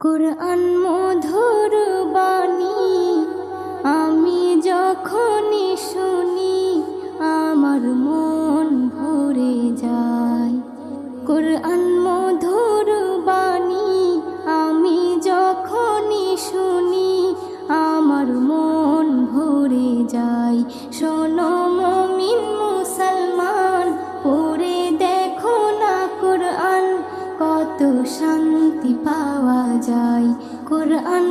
কুরআন মধুর বাণী আমি যখনই শুনি আমার মন ভরে যায়। কুরআন মধুর বাণী আমি যখনই শুনি আমার মন ভরে যায়। শোনো মুমিন মুসলমান, পড়ে দেখো না কুরআন, কত শান্তি পাওয়া যায়। কুরআন